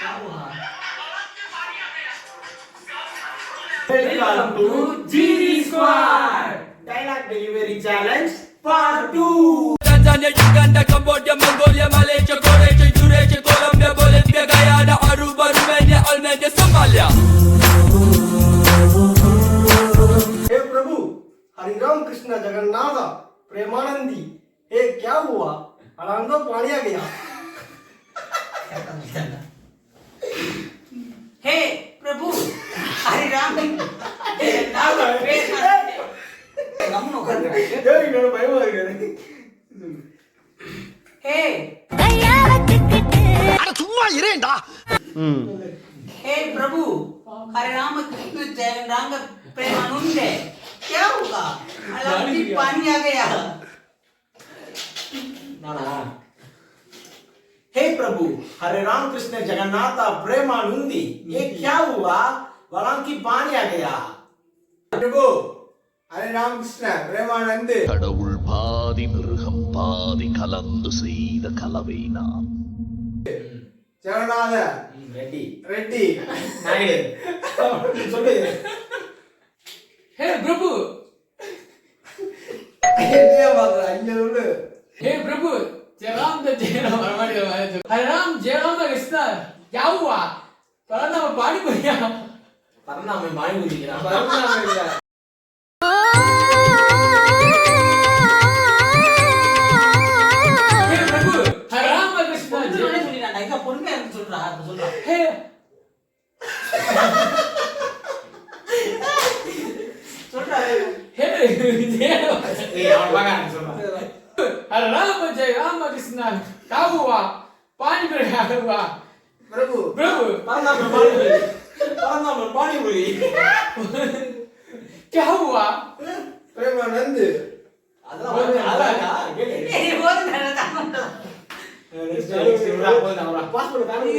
Welcome to GD Squad Dialogue Delivery Challenge Part 2. Tanzania, Uganda, Cambodia, Mongolia, Malaysia, Croatia, Eurasia, Colombia, Bolivia, Guyana, Aruba, Romania, Armenia, Somalia. हे प्रभु हरि राम कृष्ण जगन्नाथ प्रेमानंदी हे क्या हुआ along पानी आ गया हे प्रभु हरि राम हे சும்மா இரேண்டா हे प्रभु हरे राम कृष्ण जगन्नाथ प्रेमानंद क्या होगा अलांगी पानी आ गया हे प्रभु हरे राम कृष्ण जगन्नाथ प्रेमानंदी ये क्या हुआ वलां की पानी आ गया प्रभु हरे राम कृष्ण प्रेमानंद கடவுள் பாதி மிருகம் பாதி கலந்து செய்த கலவை நான் जगन्नाथ रेडी रेड्डी नायडू சொல்லு हे प्रभु என்ன பாக்குற இங்க சொல்லு हे प्रभु जय राम हरे राम जय राम कृष्ण क्या हुआ पढ़ना पानी भैया பரநாமை மாறி குடிக்கிறான் பரமாத்மா இல்ல हे प्रभु हरे राम कृष्ण जय சொல்லிட்டான்டா இங்க பொறுமையா இருந்து சொல்றா சொல்றா हे சொல்றா हे जय ஏய் அவன் பாக்க சொல்றான் हरे राम जय राम कृष्ण क्या हुआ पानी भैया हुआ प्रभु प्रभु பரநாமை பானி பூரி क्या हुआ प्रेमानंद அதெல்லாம் அழகா கேளு ஏய் போதும் நான் பாஸ் பண்ண ஃபேமிலி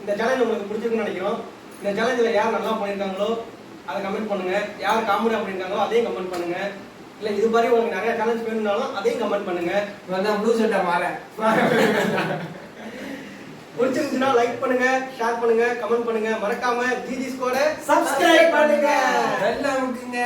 இந்த சேலஞ்ச் உங்களுக்கு பிடிச்சிருக்குன்னு நினைக்கிறோம். இந்த சேலஞ்சில் யார் நல்லா பண்ணியிருக்காங்களோ அதை கமெண்ட் பண்ணுங்க. யார் காமெடியா பண்ணியிருக்காங்களோ அதையும் கமெண்ட் பண்ணுங்க. இல்லை இது மாதிரி உங்களுக்கு நிறைய சேலஞ்ச் வேணும்னாலும் அதையும் கமெண்ட் பண்ணுங்க. வந்தா ப்ளூ சட்டை மாற பிடிச்சிருந்துச்சுன்னா லைக் பண்ணுங்க, ஷேர் பண்ணுங்க, கமெண்ட் பண்ணுங்க. மறக்காம ஜிஜி ஸ்குவாட சப்ஸ்கிரைப் பண்ணுங்க வெள்ளம் இருக்குங்க